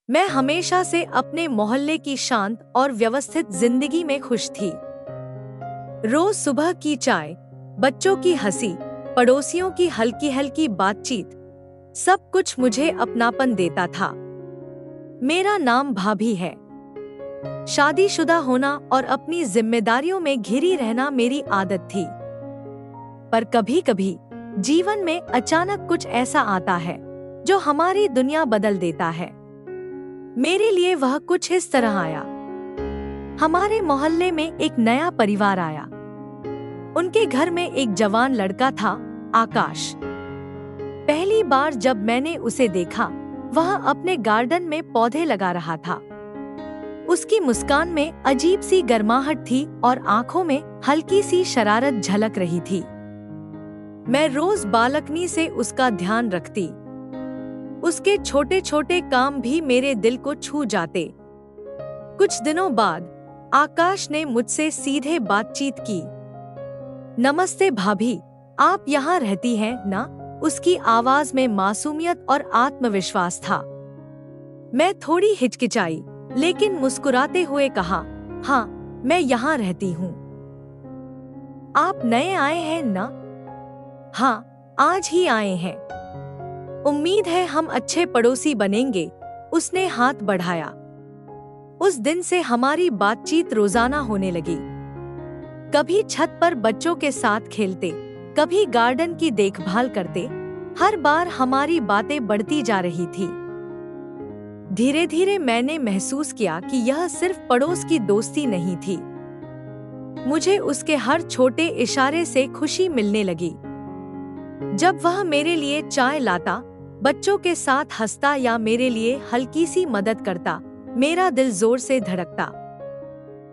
मैं हमेशा से अपने मोहल्ले की शांत और व्यवस्थित जिंदगी में खुश थी। रोज सुबह की चाय, बच्चों की हंसी, पड़ोसियों की हल्की हल्की बातचीत, सब कुछ मुझे अपनापन देता था। मेरा नाम भाभी है। शादीशुदा होना और अपनी जिम्मेदारियों में घिरी रहना मेरी आदत थी। पर कभी कभी जीवन में अचानक कुछ ऐसा आता है जो हमारी दुनिया बदल देता है। मेरे लिए वह कुछ इस तरह आया। हमारे मोहल्ले में एक नया परिवार आया। उनके घर में एक जवान लड़का था, आकाश। पहली बार जब मैंने उसे देखा, वह अपने गार्डन में पौधे लगा रहा था। उसकी मुस्कान में अजीब सी गर्माहट थी और आंखों में हल्की सी शरारत झलक रही थी। मैं रोज बालकनी से उसका ध्यान रखती। उसके छोटे छोटे काम भी मेरे दिल को छू जाते। कुछ दिनों बाद आकाश ने मुझसे सीधे बातचीत की। नमस्ते भाभी, आप यहाँ रहती हैं ना? उसकी आवाज में मासूमियत और आत्मविश्वास था। मैं थोड़ी हिचकिचाई, लेकिन मुस्कुराते हुए कहा, हाँ, मैं यहाँ रहती हूँ। आप नए आए हैं ना? हाँ, आज ही आए हैं। उम्मीद है हम अच्छे पड़ोसी बनेंगे। उसने हाथ बढ़ाया। उस दिन से हमारी बातचीत रोजाना होने लगी। कभी छत पर बच्चों के साथ खेलते, कभी गार्डन की देखभाल करते। हर बार हमारी बातें बढ़ती जा रही थी। धीरे धीरे मैंने महसूस किया कि यह सिर्फ पड़ोस की दोस्ती नहीं थी। मुझे उसके हर छोटे इशारे से खुशी मिलने लगी। जब वह मेरे लिए चाय लाता, बच्चों के साथ हंसता या मेरे लिए हल्की सी मदद करता, मेरा दिल जोर से धड़कता।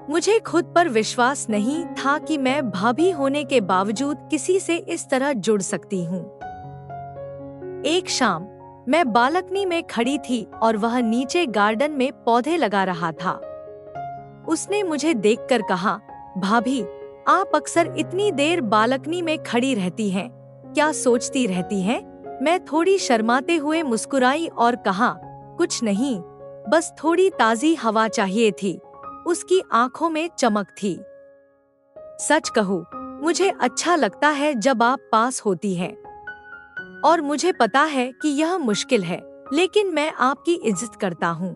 मुझे खुद पर विश्वास नहीं था कि मैं भाभी होने के बावजूद किसी से इस तरह जुड़ सकती हूँ। एक शाम मैं बालकनी में खड़ी थी और वह नीचे गार्डन में पौधे लगा रहा था। उसने मुझे देखकर कहा, भाभी, आप अक्सर इतनी देर बालकनी में खड़ी रहती हैं, क्या सोचती रहती हैं? मैं थोड़ी शर्माते हुए मुस्कुराई और कहा, कुछ नहीं, बस थोड़ी ताजी हवा चाहिए थी। उसकी आंखों में चमक थी। सच कहूँ, मुझे अच्छा लगता है जब आप पास होती हैं। और मुझे पता है कि यह मुश्किल है, लेकिन मैं आपकी इज्जत करता हूँ।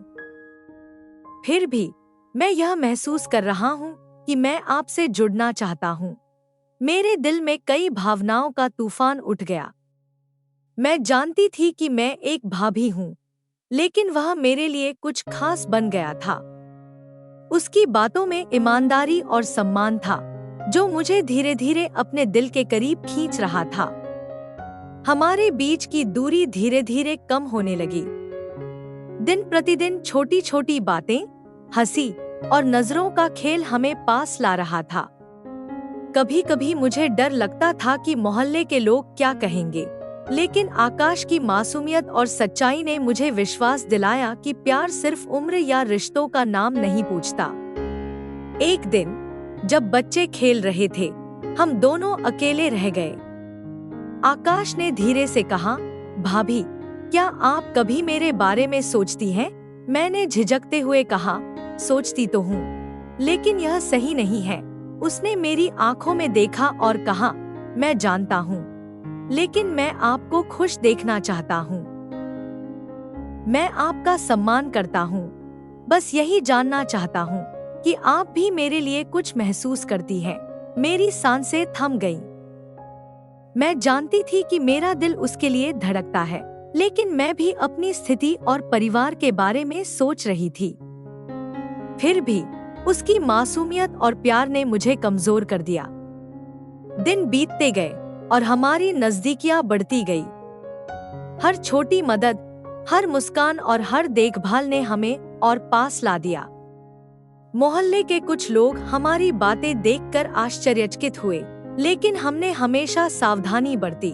फिर भी मैं यह महसूस कर रहा हूँ कि मैं आपसे जुड़ना चाहता हूँ। मेरे दिल में कई भावनाओं का तूफान उठ गया। मैं जानती थी कि मैं एक भाभी हूँ, लेकिन वह मेरे लिए कुछ खास बन गया था। उसकी बातों में ईमानदारी और सम्मान था, जो मुझे धीरे धीरे अपने दिल के करीब खींच रहा था। हमारे बीच की दूरी धीरे धीरे कम होने लगी। दिन प्रतिदिन छोटी छोटी बातें, हंसी और नजरों का खेल हमें पास ला रहा था। कभी कभी मुझे डर लगता था कि मोहल्ले के लोग क्या कहेंगे, लेकिन आकाश की मासूमियत और सच्चाई ने मुझे विश्वास दिलाया कि प्यार सिर्फ उम्र या रिश्तों का नाम नहीं पूछता। एक दिन जब बच्चे खेल रहे थे, हम दोनों अकेले रह गए। आकाश ने धीरे से कहा, भाभी, क्या आप कभी मेरे बारे में सोचती हैं? मैंने झिझकते हुए कहा, सोचती तो हूँ, लेकिन यह सही नहीं है। उसने मेरी आंखों में देखा और कहा, मैं जानता हूँ, लेकिन मैं आपको खुश देखना चाहता हूँ। मैं आपका सम्मान करता हूँ, बस यही जानना चाहता हूँ कि आप भी मेरे लिए कुछ महसूस करती हैं। मेरी सांसें थम गईं। मैं जानती थी कि मेरा दिल उसके लिए धड़कता है, लेकिन मैं भी अपनी स्थिति और परिवार के बारे में सोच रही थी। फिर भी उसकी मासूमियत और प्यार ने मुझे कमजोर कर दिया। दिन बीतते गए और हमारी नजदीकियां बढ़ती गई। हर छोटी मदद, हर मुस्कान और हर देखभाल ने हमें और पास ला दिया। मोहल्ले के कुछ लोग हमारी बातें देखकर आश्चर्यचकित हुए, लेकिन हमने हमेशा सावधानी बरती।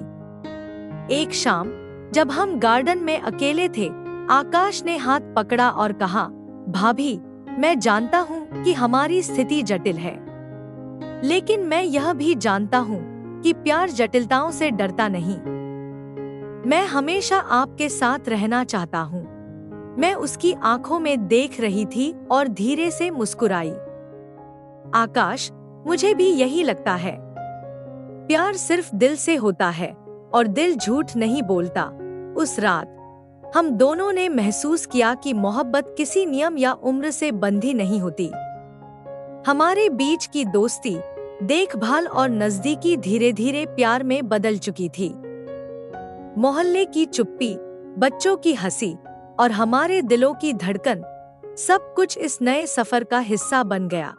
एक शाम जब हम गार्डन में अकेले थे, आकाश ने हाथ पकड़ा और कहा, भाभी, मैं जानता हूँ कि हमारी स्थिति जटिल है, लेकिन मैं यह भी जानता हूँ कि प्यार जटिलताओं से डरता नहीं। मैं हमेशा आपके साथ रहना चाहता हूँ। मैं उसकी आंखों में देख रही थी और धीरे से मुस्कुराई। आकाश, मुझे भी यही लगता है। प्यार सिर्फ दिल से होता है और दिल झूठ नहीं बोलता। उस रात हम दोनों ने महसूस किया कि मोहब्बत किसी नियम या उम्र से बंधी नहीं होती। हमारे बीच की दोस्ती, देखभाल और नजदीकी धीरे धीरे प्यार में बदल चुकी थी। मोहल्ले की चुप्पी, बच्चों की हंसी और हमारे दिलों की धड़कन, सब कुछ इस नए सफर का हिस्सा बन गया।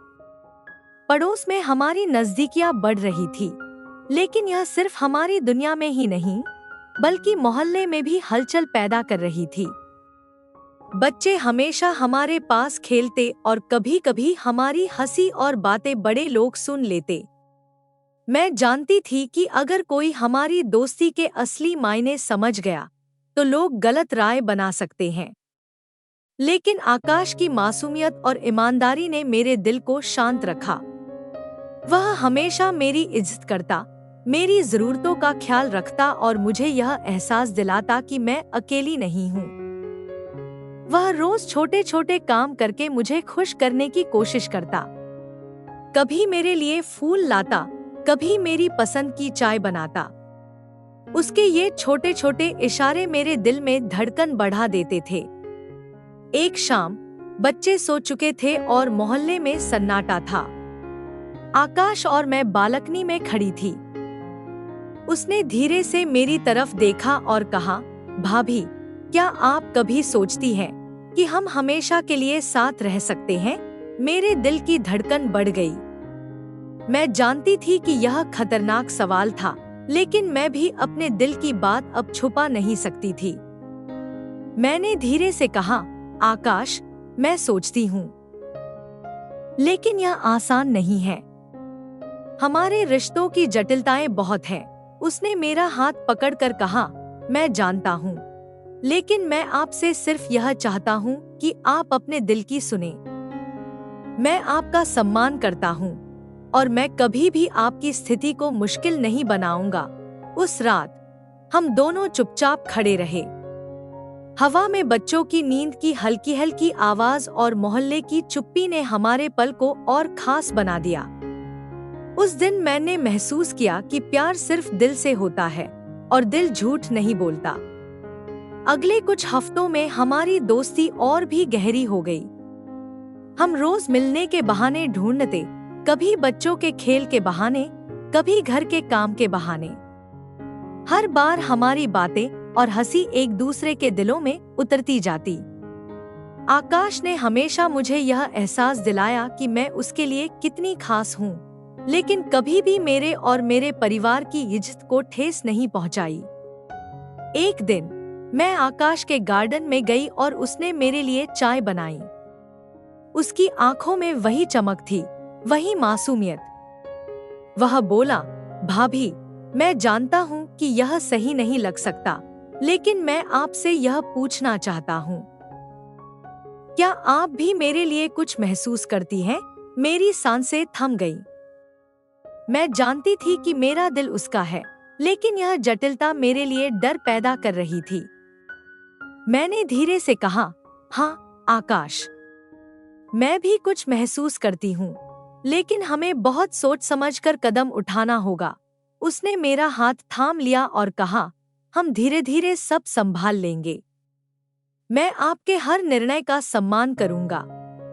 पड़ोस में हमारी नजदीकियां बढ़ रही थी, लेकिन यह सिर्फ हमारी दुनिया में ही नहीं, बल्कि मोहल्ले में भी हलचल पैदा कर रही थी। बच्चे हमेशा हमारे पास खेलते और कभी-कभी हमारी हंसी और बातें बड़े लोग सुन लेते। मैं जानती थी कि अगर कोई हमारी दोस्ती के असली मायने समझ गया, तो लोग गलत राय बना सकते हैं। लेकिन आकाश की मासूमियत और ईमानदारी ने मेरे दिल को शांत रखा। वह हमेशा मेरी इज्जत करता, मेरी जरूरतों का ख्याल रखता और मुझे यह एहसास दिलाता कि मैं अकेली नहीं हूँ। वह रोज छोटे छोटे काम करके मुझे खुश करने की कोशिश करता। कभी मेरे लिए फूल लाता, कभी मेरी पसंद की चाय बनाता। उसके ये छोटे छोटे इशारे मेरे दिल में धड़कन बढ़ा देते थे। एक शाम बच्चे सो चुके थे और मोहल्ले में सन्नाटा था। आकाश और मैं बालकनी में खड़ी थी। उसने धीरे से मेरी तरफ देखा और कहा, भाभी, क्या आप कभी सोचती हैं कि हम हमेशा के लिए साथ रह सकते हैं? मेरे दिल की धड़कन बढ़ गई। मैं जानती थी कि यह खतरनाक सवाल था, लेकिन मैं भी अपने दिल की बात अब छुपा नहीं सकती थी। मैंने धीरे से कहा, आकाश, मैं सोचती हूँ, लेकिन यह आसान नहीं है। हमारे रिश्तों की जटिलताएं बहुत हैं। उसने मेरा हाथ पकड़कर कहा, मैं जानता हूँ, लेकिन मैं आपसे सिर्फ यह चाहता हूँ कि आप अपने दिल की सुने। मैं आपका सम्मान करता हूँ और मैं कभी भी आपकी स्थिति को मुश्किल नहीं बनाऊंगा। उस रात हम दोनों चुपचाप खड़े रहे। हवा में बच्चों की नींद की हल्की हल्की आवाज और मोहल्ले की चुप्पी ने हमारे पल को और खास बना दिया। उस दिन मैंने महसूस किया कि प्यार सिर्फ दिल से होता है और दिल झूठ नहीं बोलता। अगले कुछ हफ्तों में हमारी दोस्ती और भी गहरी हो गई। हम रोज मिलने के बहाने ढूंढते, कभी बच्चों के खेल के बहाने, कभी घर के काम के बहाने। हर बार हमारी बातें और हंसी एक दूसरे के दिलों में उतरती जाती। आकाश ने हमेशा मुझे यह एहसास दिलाया कि मैं उसके लिए कितनी खास हूँ, लेकिन कभी भी मेरे और मेरे परिवार की इज्जत को ठेस नहीं पहुंचाई। एक दिन मैं आकाश के गार्डन में गई और उसने मेरे लिए चाय बनाई। उसकी आंखों में वही चमक थी, वही मासूमियत। वह बोला, भाभी, मैं जानता हूँ कि यह सही नहीं लग सकता, लेकिन मैं आपसे यह पूछना चाहता हूँ, क्या आप भी मेरे लिए कुछ महसूस करती हैं? मेरी सांसें थम गईं। मैं जानती थी कि मेरा दिल उसका है, लेकिन यह जटिलता मेरे लिए डर पैदा कर रही थी। मैंने धीरे से कहा, हाँ आकाश, मैं भी कुछ महसूस करती हूँ, लेकिन हमें बहुत सोच समझकर कदम उठाना होगा। उसने मेरा हाथ थाम लिया और कहा, हम धीरे धीरे सब संभाल लेंगे। मैं आपके हर निर्णय का सम्मान करूंगा।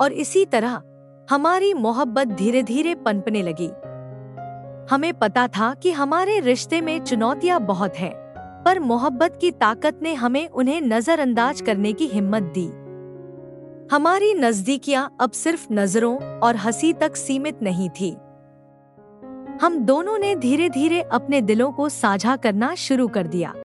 और इसी तरह हमारी मोहब्बत धीरे धीरे पनपने लगी। हमें पता था कि हमारे रिश्ते में चुनौतियां बहुत हैं, पर मोहब्बत की ताकत ने हमें उन्हें नजरअंदाज करने की हिम्मत दी। हमारी नजदीकियां अब सिर्फ नजरों और हंसी तक सीमित नहीं थी। हम दोनों ने धीरे धीरे अपने दिलों को साझा करना शुरू कर दिया।